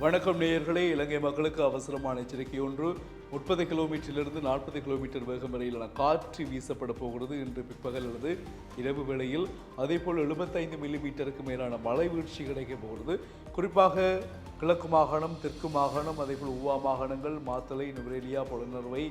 வணக்கம் நேயர்களே. இலங்கை மக்களுக்கு அவசரமான எச்சரிக்கை ஒன்று. 30 கிலோமீட்டரிலிருந்து 40 கிலோமீட்டர் வேகம் வரையிலான காற்று வீசப்பட போகிறது இன்று பிற்பகல் அல்லது இரவு வேளையில். அதேபோல் 75 மில்லிமீட்டருக்கு மேலான மழை வீழ்ச்சி கிடைக்க போகிறது. குறிப்பாக கிழக்கு மாகாணம், தெற்கு மாகாணம், அதேபோல் ஊவா மாகாணங்கள், மாத்தளை, நுவரெலியா, பொலன்னறுவை,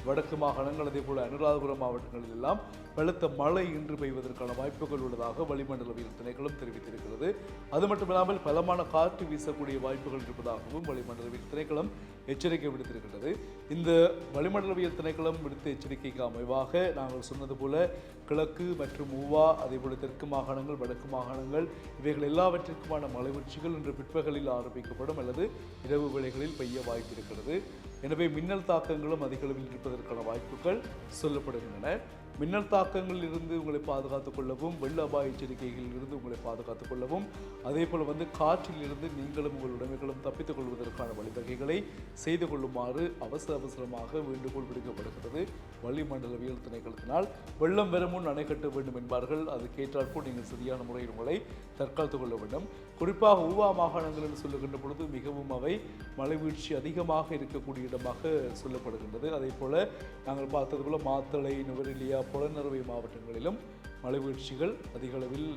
வடக்கு மாகாணங்கள், அதேபோல் அனுராதபுரம் மாவட்டங்களில் எல்லாம் பலத்த மழை இன்று பெய்வதற்கான வாய்ப்புகள் உள்ளதாக வளிமண்டலவியல் திணைக்களம் தெரிவித்திருக்கிறது. அது மட்டுமில்லாமல் பலமான காற்று வீசக்கூடிய வாய்ப்புகள் இருப்பதாகவும் வளிமண்டலவியல் திணைக்களம் எச்சரிக்கை விடுத்திருக்கிறது. இந்த வளிமண்டலவியல் திணைக்களம் விடுத்த எச்சரிக்கைக்கு அமைவாக நாங்கள் சொன்னது போல கிழக்கு மற்றும் ஊவா, அதேபோல தெற்கு மாகாணங்கள், வடக்கு மாகாணங்கள் இவைகள் எல்லாவற்றிற்குமான மழை வீழ்ச்சிகள் இன்று பிற்பகலில் ஆரம்பிக்கப்படும் அல்லது இரவு வேளைகளில் பெய்ய வாய்ப்பு இருக்கிறது. எனவே மின்னல் தாக்கங்களும் அதிக அளவில் இருப்பதற்கான வாய்ப்புகள் சொல்லப்படுகின்றன. மின்னல் தாக்கங்களில் இருந்து உங்களை பாதுகாத்துக் கொள்ளவும், வெள்ள அபாய எச்சரிக்கைகளில் இருந்து உங்களை பாதுகாத்துக் கொள்ளவும், அதே போல காற்றில் இருந்து நீங்களும் உங்கள் உடைமைகளும் தப்பித்துக் கொள்வதற்கான வழிவகைகளை செய்து கொள்ளுமாறு அவசரமாக வேண்டுகோள் விடுக்கப்படுகிறது வளிமண்டலவியல் திணைக்களத்தினால். வெள்ளம் வரும் முன் அணை கட்ட வேண்டும் என்பார்கள். அதுக்கேற்றாற்போல் நீங்கள் சரியான முறையில் உங்களை தற்காத்துக் கொள்ள வேண்டும். குறிப்பாக ஊவா மாகாணங்கள் என்று சொல்லுகின்ற பொழுது மிகவும் அவை மழை வீழ்ச்சி அதிகமாக இருக்கக்கூடிய இடமாக சொல்லப்படுகின்றது. அதே போல நாங்கள் பார்த்தது போல மாத்தளை, நுவரெலியா, பொலன்னறுவை மாவட்டங்களிலும் மழை வீழ்ச்சிகள் அதிக அளவில்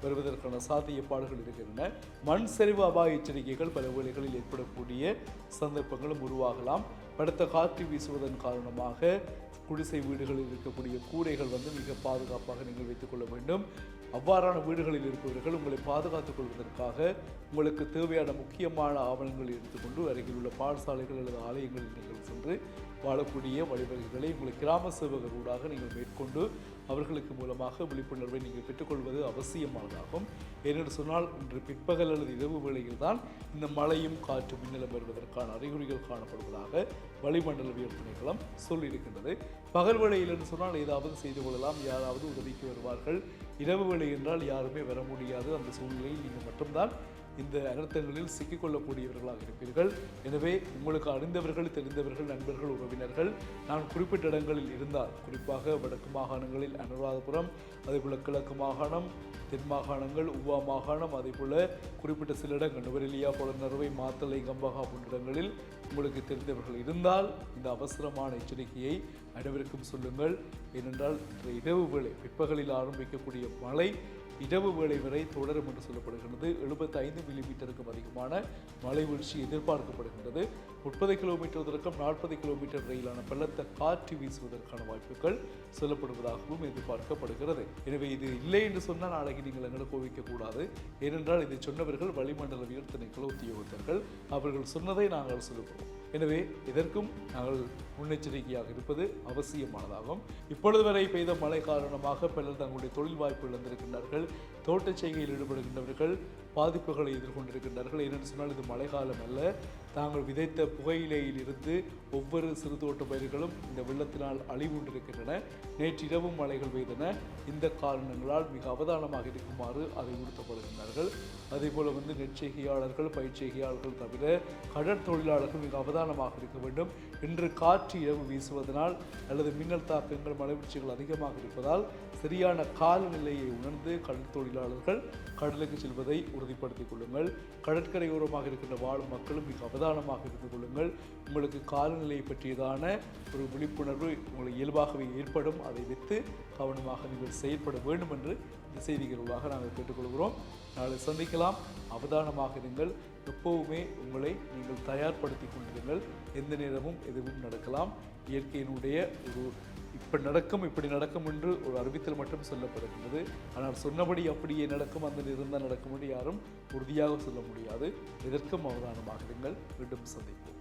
வருவதற்கான சாத்தியப்பாடுகள் இருக்கின்றன. மண் சரிவு அபாய எச்சரிக்கைகள் பல வேளைகளில் ஏற்படக்கூடிய சந்தர்ப்பங்களும் உருவாகலாம். படுத்த காற்று வீசுவதன் காரணமாக குடிசை வீடுகளில் இருக்கக்கூடிய கூரைகள் மிக பாதுகாப்பாக நீங்கள் வைத்துக் கொள்ள வேண்டும். அவ்வாறான வீடுகளில் இருப்பவர்கள் உங்களை பாதுகாத்துக் கொள்வதற்காக உங்களுக்கு தேவையான முக்கியமான ஆவணங்களை எடுத்துக்கொண்டு அருகில் உள்ள பாடசாலைகள் அல்லது ஆலயங்களில் நீங்கள் சென்று வாழக்கூடிய வழிவகைகளை உங்கள் கிராம சேவகர் ஊடாக நீங்கள் மேற்கொண்டு அவர்களுக்கு மூலமாக விழிப்புணர்வை நீங்கள் பெற்றுக்கொள்வது அவசியமானதாகும். ஏனென்று சொன்னால் இன்று பிற்பகல் அல்லது இரவு வேளையில் தான் இந்த மழையும் காற்று மின்னலும் வருவதற்கான அறிகுறிகள் காணப்படுவதாக வளிமண்டலவியல் திணைக்களம் சொல்லியிருக்கின்றது. பகல் வேளையில் என்று சொன்னால் ஏதாவது செய்து கொள்ளலாம், யாராவது உதவிக்கு வருவார்கள். இரவு வேளை என்றால் யாருமே வர முடியாது. அந்த சூழ்நிலையில் நீங்கள் மட்டும்தான் இந்த அனர்த்தங்களில் சிக்கிக்கொள்ளக்கூடியவர்களாக இருப்பீர்கள். எனவே உங்களுக்கு அறிந்தவர்கள், தெரிந்தவர்கள், நண்பர்கள், உறவினர்கள் நான் குறிப்பிட்ட இடங்களில் இருந்தால், குறிப்பாக வடக்கு மாகாணங்களில் அனுராதபுரம், அதேபோல் கிழக்கு மாகாணம், தென் மாகாணங்கள், ஊவா மாகாணம், அதேபோல் குறிப்பிட்ட சில இடங்கள் நுவரெலியா, பொலன்னறுவை, மாத்தளை, கம்பஹா போன்ற இடங்களில் உங்களுக்கு தெரிந்தவர்கள் இருந்தால் இந்த அவசரமான எச்சரிக்கையை அனைவருக்கும் சொல்லுங்கள். ஏனென்றால் இரவு வேளை பிற்பகலில் ஆரம்பிக்கக்கூடிய மழை இரவு வேளை வரை தொடரும் என்று சொல்லப்படுகிறது. 75 மில்லிமீட்டருக்கும் அதிகமான மழை வீழ்ச்சி எதிர்பார்க்கப்படுகின்றது. 30 கிலோமீட்டர் தொடக்கம் 40 கிலோமீட்டர் வரையிலான பலத்த காற்று வீசுவதற்கான வாய்ப்புகள் சொல்லப்படுவதாகவும் எதிர்பார்க்கப்படுகிறது. எனவே இது இல்லை என்று சொன்னால் நாளைக்கு நீங்கள் எங்களை கோவிக்கக்கூடாது. ஏனென்றால் இதை சொன்னவர்கள் வளிமண்டலவியல் திணைக்கள உத்தியோகத்தர்கள். அவர்கள் சொன்னதை நாங்கள் சொல்லுகிறோம். எனவே இதற்கும் நாங்கள் முன்னெச்சரிக்கையாக இருப்பது அவசியமானதாகும். இப்பொழுது வரை பெய்த மழை காரணமாக பலர் தங்களுடைய தொழில் வாய்ப்பு இழந்திருக்கின்றார்கள். தோட்டச் செய்கையில் ஈடுபடுகின்றவர்கள் பாதிப்புகளை எதிர்கொண்டிருக்கின்றார்கள். ஏனென்று சொன்னால் இது மழைக்காலம் அல்ல. தாங்கள் விதைத்த புகையிலையில் இருந்து ஒவ்வொரு சிறு தோட்ட பயிர்களும் இந்த வெள்ளத்தினால் அழிவுண்டிருக்கின்றன. நேற்றிரவும் மழைகள் பெய்தன. இந்த காரணங்களால் மிக அவதானமாக இருக்குமாறு அறிவுறுத்தப்படுகின்றார்கள். அதே போல நெற்செய்கையாளர்கள், பயிர்ச்செய்கையாளர்கள் தவிர கடற்தொழிலாளர்கள் மிக அவதானமாக இருக்க வேண்டும். இன்று காற்று இரவு வீசுவதனால் அல்லது மின்னல் தாக்கங்கள், மழை வீழ்ச்சிகள் அதிகமாக இருப்பதால் சரியான காலநிலையை உணர்ந்து கடல் தொழிலாளர்கள் கடலுக்கு செல்வதை உறுதிப்படுத்திக் கொள்ளுங்கள். கடற்கரையோரமாக இருக்கின்ற வாழும் மக்களும் மிக அவதானமாக இருந்து கொள்ளுங்கள். உங்களுக்கு காலநிலையை பற்றியதான ஒரு விழிப்புணர்வு உங்களுக்கு இயல்பாகவே ஏற்படும். அதை வைத்து கவனமாக நீங்கள் செயல்பட வேண்டும் என்று இந்த செய்திகளூடாக நாங்கள் கேட்டுக்கொள்கிறோம். நாளை சந்திக்கலாம். அவதானமாக இருங்கள். எப்போவுமே உங்களை நீங்கள் தயார்படுத்தி கொண்டிருங்கள். எந்த நேரமும் எதுவும் நடக்கலாம். இயற்கையினுடைய ஒரு இப்படி நடக்கும் என்று ஒரு அறிவித்தல் மட்டும் சொல்லப்படுகின்றது. ஆனால் சொன்னபடி அப்படியே நடக்கும், அந்த நிறந்தான் நடக்கும் என்று யாரும் உறுதியாக சொல்ல முடியாது. எதற்கும் அவதானமாக இருங்கள். மீண்டும் சந்திப்போம்.